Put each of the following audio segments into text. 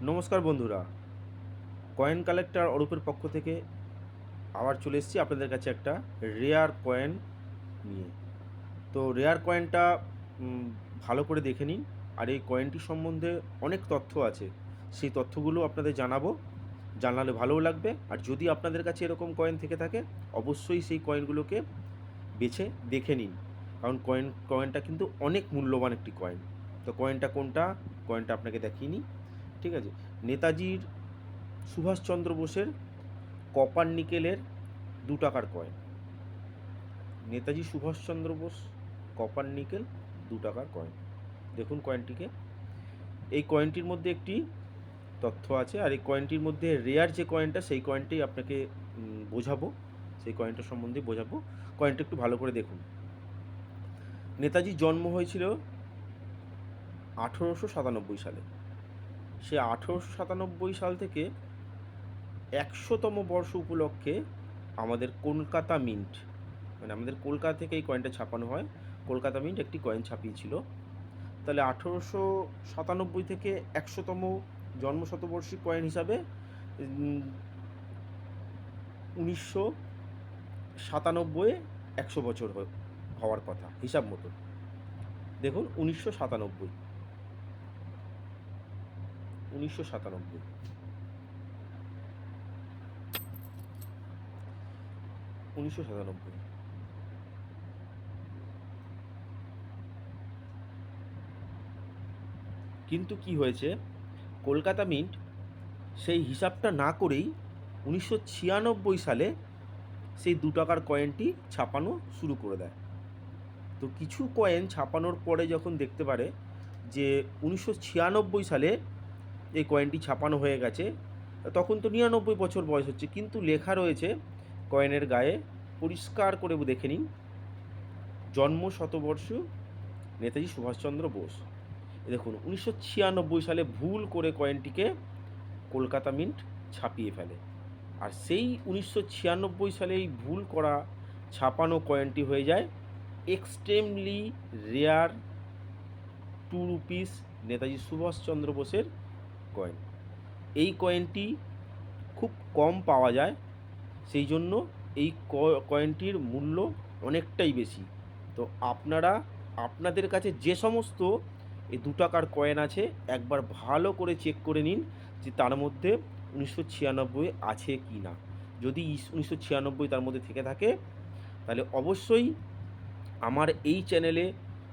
নমস্কার বন্ধুরা, coin collector অরূপের পক্ষ থেকে আবার চলে এসেছি আপনাদের কাছে একটা রেয়ার কয়েন নিয়ে। তো রেয়ার কয়েনটা ভালো করে দেখে নিন। আর এই কয়েনটি সম্বন্ধে অনেক তথ্য আছে, সেই তথ্যগুলো আপনাদের জানাবো, জানালে ভালোও লাগবে। আর যদি আপনাদের কাছে এরকম কয়েন থেকে থাকে, অবশ্যই সেই কয়েনগুলোকে বেছে দেখে নিন, কারণ কয়েনটা কিন্তু অনেক মূল্যবান একটি কয়েন। তো কয়েনটা কোনটা, কয়েনটা আপনাকে দেখিয়ে নিই। ঠিক আছে, নেতাজির সুভাষচন্দ্র বোসের কপার নিকেলের 2 টাকার coin. Netaji Subhas Chandra Bose copper nickel 2 টাকার কয়েন। দেখুন কয়েনটিকে। এই কয়েনটির মধ্যে একটি তথ্য আছে, আর এই কয়েনটির মধ্যে রেয়ার যে কয়েনটা, সেই কয়েনটাই আপনাকে বোঝাবো, সেই কয়েনটা সম্বন্ধে বোঝাবো। কয়েনটা একটু ভালো করে দেখুন। নেতাজির জন্ম হয়েছিল 1897 সালে। সে 1897 সাল থেকে 100তম বর্ষ উপলক্ষে আমাদের কলকাতা মিন্ট, মানে আমাদের কলকাতা থেকে এই কয়েনটা ছাপানো হয়, কলকাতা মিন্ট একটি কয়েন ছাপিয়েছিল। তাহলে 1897 থেকে 100তম জন্মশতবর্ষী কয়েন হিসাবে 1997 100 বছর হওয়ার কথা হিসাব মতো। দেখুন 1997, 1997, 1997। কিন্তু কি হয়েছে, কলকাতা মিন্ট সেই হিসাবটা না করেই 1996 সালে সেই 2 টাকার কয়েনটি ছাপানো শুরু করে দেয়। তো কিছু কয়েন ছাপানোর পরে যখন দেখতে পারে যে 1996 সালে এই কয়েনটি ছাপানো হয়ে গেছে, তখন তো 99 বছর বয়স হচ্ছে, কিন্তু লেখা রয়েছে কয়েনের গায়ে, পরিষ্কার করে দেখে নিন, জন্ম শতবর্ষ নেতাজি সুভাষচন্দ্র বোস। দেখুন 1996 সালে ভুল করে কয়েনটিকে কলকাতা মিন্ট ছাপিয়ে ফেলে। আর সেই 1996 সালে এই ভুল করা ছাপানো কয়েনটি হয়ে যায় extremely rare 2 rupees Netaji Subhas Chandra বোসের কয়েন। এই কয়েনটি খুব কম পাওয়া যায়, সেই জন্য এই কয়েনটির মূল্য অনেকটাই বেশি। তো আপনারা আপনাদের কাছে যে সমস্ত এই 2 টাকার কয়েন আছে, একবার ভালো করে চেক করে নিন যে তার মধ্যে 1996 আছে কি না। যদি 1996 তার মধ্যে থেকে থাকে, তাহলে অবশ্যই আমার এই চ্যানেলে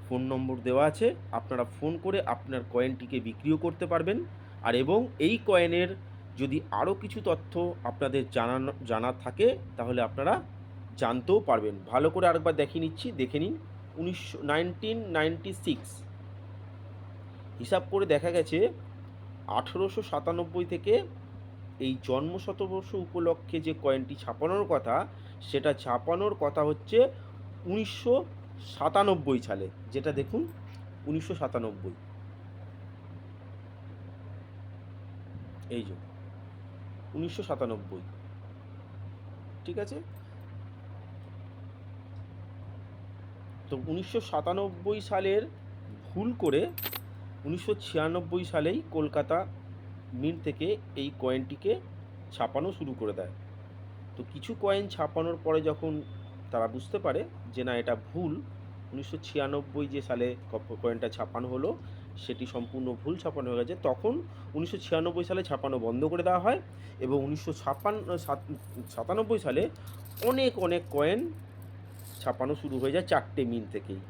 ফোন নম্বর দেওয়া আছে, আপনারা ফোন করে আপনার কয়েনটিকে বিক্রিও করতে পারবেন। আর এবং এই কয়েনের যদি আরও কিছু তথ্য আপনাদের জানার থাকে, তাহলে আপনারা জানতেও পারবেন। ভালো করে আরেকবার দেখিয়ে নিচ্ছি, দেখে নিন। 1996 হিসাব করে দেখা গেছে 1897 থেকে এই জন্ম শতবর্ষ উপলক্ষে যে কয়েনটি ছাপানোর কথা, সেটা ছাপানোর কথা হচ্ছে 1997 সালে। যেটা দেখুন 1997, এই যে 1997, ঠিক আছে। তো 1997 সালের ভুল করে 1996 সালেই কলকাতা মিন্ট থেকে এই কয়েনটিকে ছাপানো শুরু করে দেয়। তো কিছু কয়েন ছাপানোর পরে যখন তারা বুঝতে পারে যে না, এটা ভুল, 1996 যে সালে কয়েনটা ছাপানো হলো সেটি সম্পূর্ণ ভুল ছাপানো হয়ে গেছে, তখন 1996 সালে ছাপানো বন্ধ করে দেওয়া হয়। এবং 1997 সালে অনেক অনেক কয়েন ছাপানো শুরু হয়ে যায় 4টে মিল থেকেই।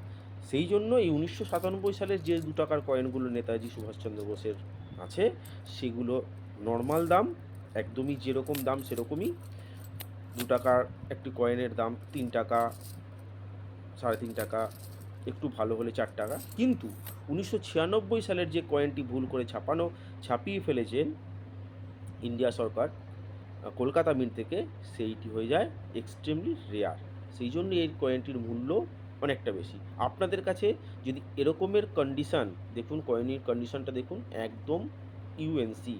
সেই জন্য এই 1997 সালের যে 2 টাকার কয়েনগুলো নেতাজি সুভাষচন্দ্র বোসের আছে, সেগুলো নর্মাল দাম, একদমই যেরকম দাম সেরকমই। 2 টাকার একটি কয়েনের দাম 3 টাকা, 3.5 টাকা, একটু ভালো হলে 4 টাকা। কিন্তু 1996 সালের যে কয়েনটি ভুল করে ছাপিয়ে ফেলেছেন ইন্ডিয়া সরকার কলকাতা মিন্ট থেকে, সেইটি হয়ে যায় এক্সট্রিমলি রেয়ার। সেই জন্য এই কয়েনটির মূল্য অনেকটা বেশি। আপনাদের কাছে যদি এরকমের কন্ডিশান, দেখুন কয়েনের কন্ডিশানটা দেখুন, একদম ইউএনসি,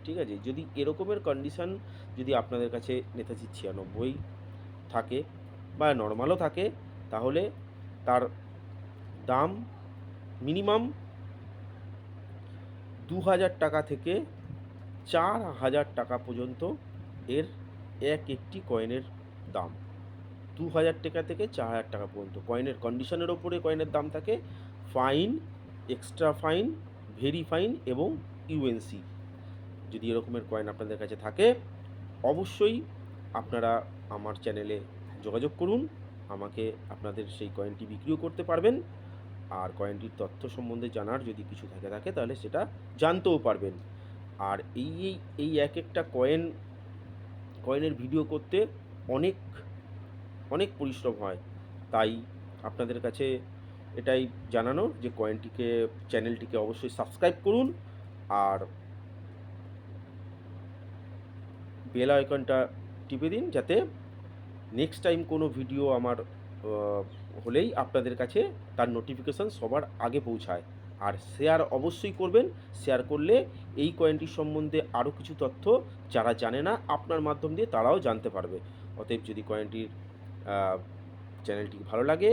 ঠিক আছে। যদি এরকমের কন্ডিশান যদি আপনাদের কাছে নেতাজি 96 থাকে বা নর্মালও থাকে, তাহলে তার দাম মিনিমাম 2000 টাকা থেকে 4,000 টাকা পর্যন্ত এর একটি কয়েনের দাম। 2,000 টাকা থেকে 4,000 টাকা পর্যন্ত কয়েনের কন্ডিশনের ওপরে কয়েনের দাম থাকে। Fine, extra fine, very fine এবং ইউএনসি। যদি এরকমের কয়েন আপনাদের কাছে থাকে অবশ্যই আপনারা আমার চ্যানেলে যোগাযোগ করুন। আমাকে আপনাদের সেই কয়েনটি বিক্রিও করতে পারবেন। আর কয়েনটির তথ্য সম্বন্ধে জানার যদি কিছু থাকে তাহলে সেটা জানতেও পারবেন। আর এই এক একটা কয়েনের ভিডিও করতে অনেক অনেক পরিশ্রম হয়। তাই আপনাদের কাছে এটাই জানানো যে চ্যানেলটিকে অবশ্যই সাবস্ক্রাইব করুন আর বেল আইকনটা টিপে দিন, যাতে নেক্সট টাইম কোনো ভিডিও আমার হলেই আপনাদের কাছে তার নোটিফিকেশান সবার আগে পৌঁছায়। আর শেয়ার অবশ্যই করবেন। শেয়ার করলে এই কয়েনটির সম্বন্ধে আরও কিছু তথ্য যারা জানে না আপনার মাধ্যম দিয়ে তারাও জানতে পারবে। অতএব যদি কয়েনটির চ্যানেলটি ভালো লাগে,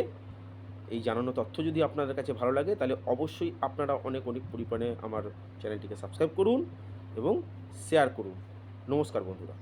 এই জানানো তথ্য যদি আপনাদের কাছে ভালো লাগে, তাহলে অবশ্যই আপনারা অনেক পরিমাণে আমার চ্যানেলটিকে সাবস্ক্রাইব করুন এবং শেয়ার করুন। নমস্কার বন্ধুরা।